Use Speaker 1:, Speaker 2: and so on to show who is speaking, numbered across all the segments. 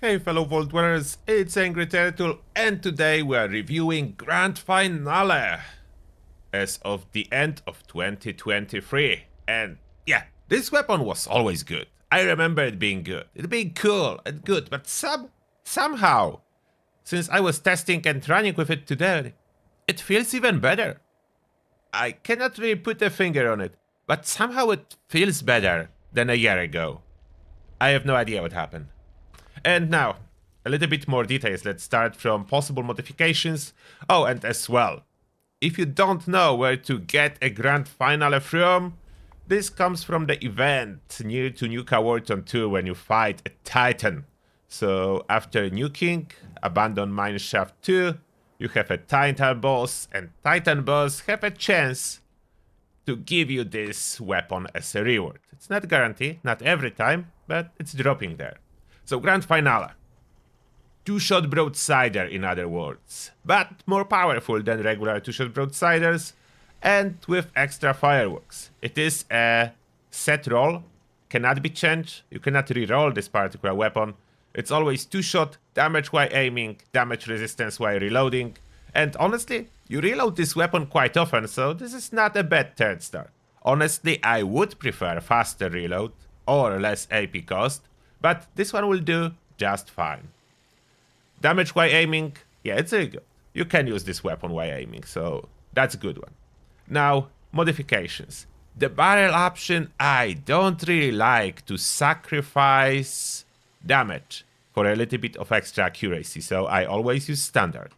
Speaker 1: Hey fellow Vault Dwellers, it's Angry Turtle, and today we are reviewing Grand Finale as of the end of 2023. And yeah, this weapon was always good. I remember it being good, it being cool and good, but somehow, since I was testing and running with it today, it feels even better. I cannot really put a finger on it, but somehow it feels better than a year ago. I have no idea what happened. And now, a little bit more details. Let's start from possible modifications. Oh, and as well, if you don't know where to get a Grand Finale from, this comes from the event near to Nuka Wharton 2 when you fight a Titan. So after nuking Abandoned Mineshaft 2, you have a Titan boss, and Titan boss have a chance to give you this weapon as a reward. It's not guaranteed, not every time, but it's dropping there. So Grand Finale. Two-shot broadsider, in other words, but more powerful than regular two-shot broadsiders, and with extra fireworks. It is a set roll, cannot be changed, you cannot re-roll this particular weapon. It's always two-shot, damage while aiming, damage resistance while reloading, and honestly, you reload this weapon quite often, so this is not a bad third start. Honestly, I would prefer faster reload, or less AP cost, but this one will do just fine. Damage while aiming, yeah, it's really good. You can use this weapon while aiming, so that's a good one. Now, modifications. The barrel option, I don't really like to sacrifice damage for a little bit of extra accuracy, so I always use standard.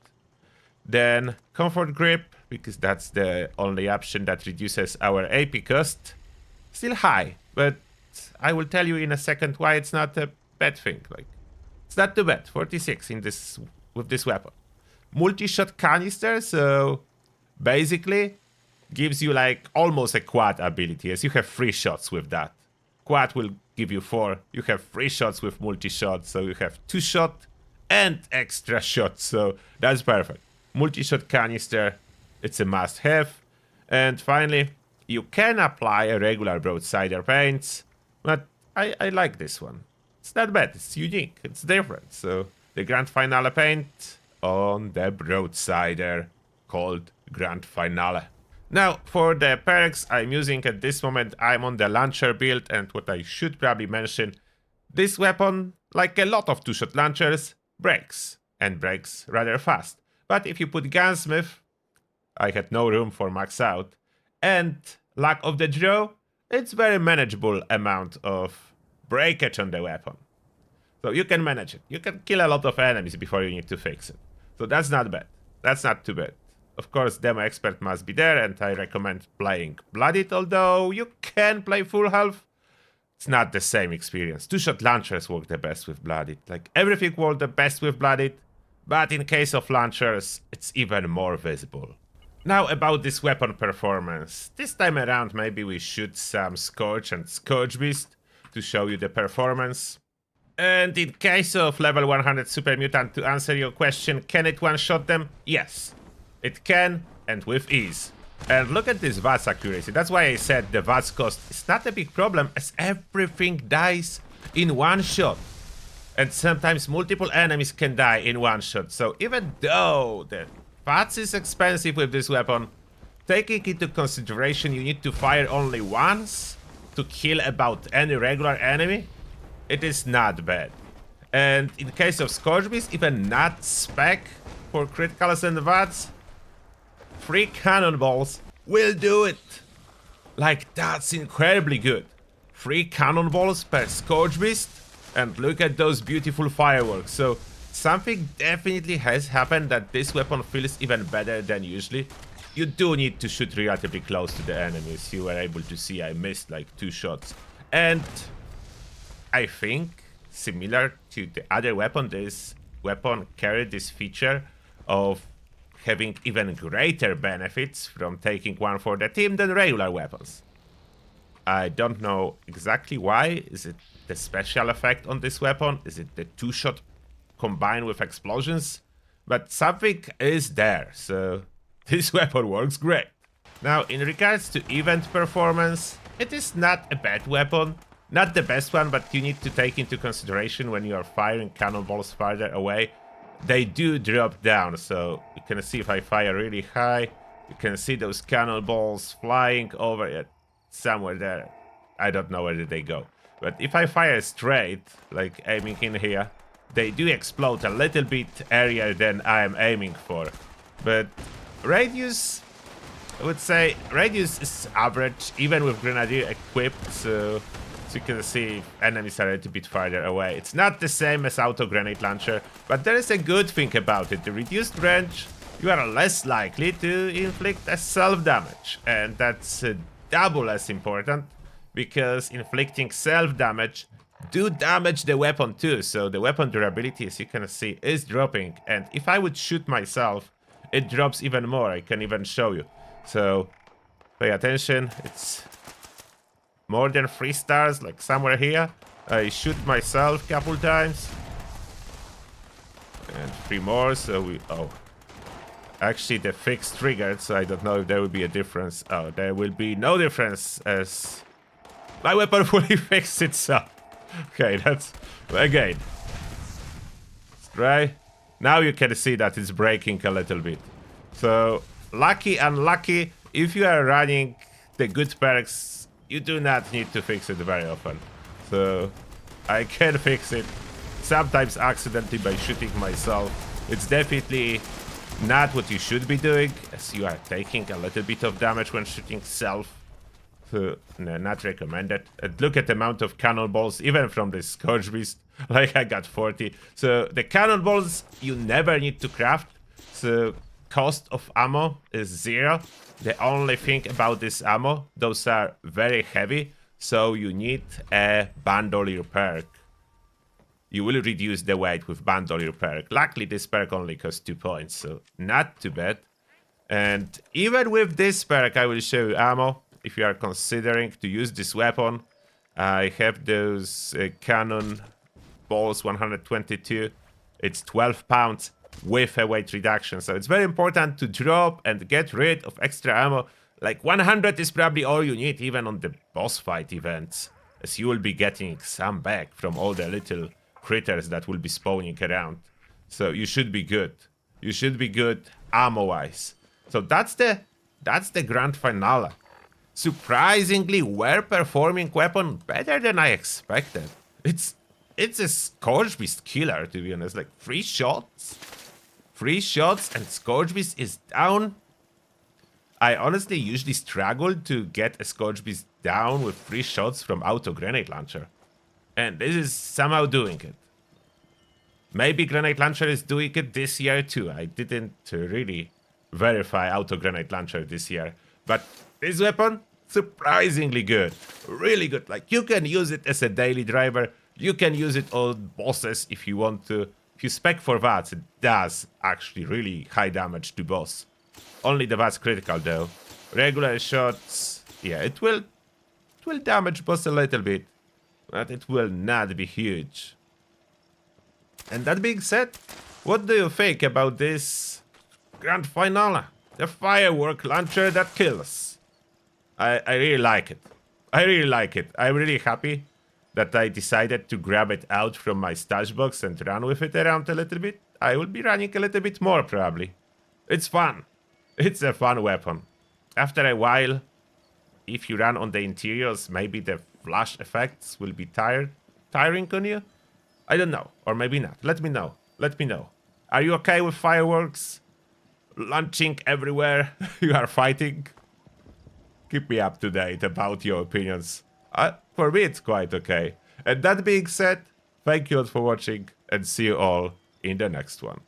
Speaker 1: Then comfort grip, because that's the only option that reduces our AP cost. Still high, but I will tell you in a second why it's not a bad thing. Like, it's not too bad. 46 in this with this weapon. Multi-shot canister, so basically gives you like almost a quad ability, as you have 3 shots with that. Quad will give you 4. You have 3 shots with multi-shot, so you have 2 shot and extra shots, so that's perfect. Multi-shot canister, it's a must-have. And finally, you can apply a regular broadsider paints, but I like this one. It's not bad, it's unique, it's different. So the Grand Finale paint on the broadsider called Grand Finale. Now for the perks I'm using at this moment, I'm on the launcher build, and what I should probably mention, this weapon, like a lot of two-shot launchers, breaks, and breaks rather fast. But if you put Gunsmith, I had no room for max out, and Luck of the Draw, it's very manageable amount of breakage on the weapon. So you can manage it. You can kill a lot of enemies before you need to fix it. So that's not bad. That's not too bad. Of course, Demo Expert must be there, and I recommend playing Blooded, although you can play full health. It's not the same experience. Two-shot launchers work the best with Blooded. Like, everything worked the best with Blooded, but in case of launchers, it's even more visible. Now about this weapon performance. This time around maybe we shoot some Scourge and Scourge Beast to show you the performance. And in case of level 100 Super Mutant, to answer your question, can it one-shot them? Yes, it can, and with ease. And look at this VATS accuracy. That's why I said the VATS cost is not a big problem, as everything dies in one shot. And sometimes multiple enemies can die in one shot. So even though the VATS is expensive with this weapon, taking into consideration you need to fire only once to kill about any regular enemy, it is not bad. And in case of Scourge Beast, even not spec for criticals and VATS, 3 cannonballs will do it. Like, that's incredibly good. 3 cannonballs per Scourge Beast, and look at those beautiful fireworks. So something definitely has happened that this weapon feels even better than usually. You do need to shoot relatively close to the enemies. You were able to see I missed like 2 shots. And I think, similar to the other weapon, this weapon carried this feature of having even greater benefits from taking one for the team than regular weapons. I don't know exactly why. Is it the special effect on this weapon? Is it the 2-shot combined with explosions? But something is there, so this weapon works great. Now, in regards to event performance, it is not a bad weapon. Not the best one, but you need to take into consideration when you are firing cannonballs farther away. They do drop down, so you can see if I fire really high, you can see those cannonballs flying over it somewhere there. I don't know where did they go. But if I fire straight, like aiming in here, they do explode a little bit earlier than I am aiming for. But radius, I would say radius is average, even with Grenadier equipped, so you can see enemies are a little bit farther away. It's not the same as auto grenade launcher, but there is a good thing about it. The reduced range, you are less likely to inflict a self-damage, and that's double as important, because inflicting self-damage do damage the weapon too, so the weapon durability, as you can see, is dropping, and if I would shoot myself, it drops even more. I can even show you. So pay attention, it's more than 3 stars, like somewhere here. I shoot myself a couple times. And 3 more, so we... Oh. Actually, the fix triggered, so I don't know if there will be a difference. Oh, there will be no difference, as my weapon fully fixed itself. Okay, that's... Again. Let's try. Now you can see that it's breaking a little bit. So, lucky, unlucky, if you are running the good perks, you do not need to fix it very often. So, I can fix it sometimes accidentally by shooting myself. It's definitely not what you should be doing, as you are taking a little bit of damage when shooting self. So, no, not recommended. And look at the amount of cannonballs, even from the Scourge Beast. Like, I got 40. So, the cannonballs you never need to craft. So, cost of ammo is 0. The only thing about this ammo, those are very heavy, so you need a bandolier perk. You will reduce the weight with bandolier perk. Luckily, this perk only costs 2 points, so not too bad. And even with this perk, I will show you ammo. If you are considering to use this weapon, I have those cannon balls 122. It's 12 pounds. With a weight reduction, so it's very important to drop and get rid of extra ammo. Like 100 is probably all you need, even on the boss fight events, as you will be getting some back from all the little critters that will be spawning around. So you should be good. You should be good ammo-wise. So that's the grand finale. Surprisingly well-performing weapon, better than I expected. It's a Scourge Beast killer, to be honest. Like 3 shots. 3 shots and Scourge Beast is down. I honestly usually struggle to get a Scourge Beast down with 3 shots from auto grenade launcher. And this is somehow doing it. Maybe grenade launcher is doing it this year too. I didn't really verify auto grenade launcher this year. But this weapon, surprisingly good. Really good. Like, you can use it as a daily driver. You can use it on bosses if you want to. If you spec for VATS, it does actually really high damage to boss. Only the VATS critical though. Regular shots, yeah, it will damage boss a little bit, but it will not be huge. And that being said, what do you think about this grand finale? The firework launcher that kills. I really like it. I really like it. I'm really happy that I decided to grab it out from my stash box and run with it around a little bit. I will be running a little bit more probably. It's fun. It's a fun weapon. After a while, if you run on the interiors, maybe the flash effects will be tiring on you. I don't know, or maybe not. Let me know. Let me know. Are you okay with fireworks? Launching everywhere you are fighting? Keep me up to date about your opinions. For me, it's quite okay. And that being said, thank you all for watching, and see you all in the next one.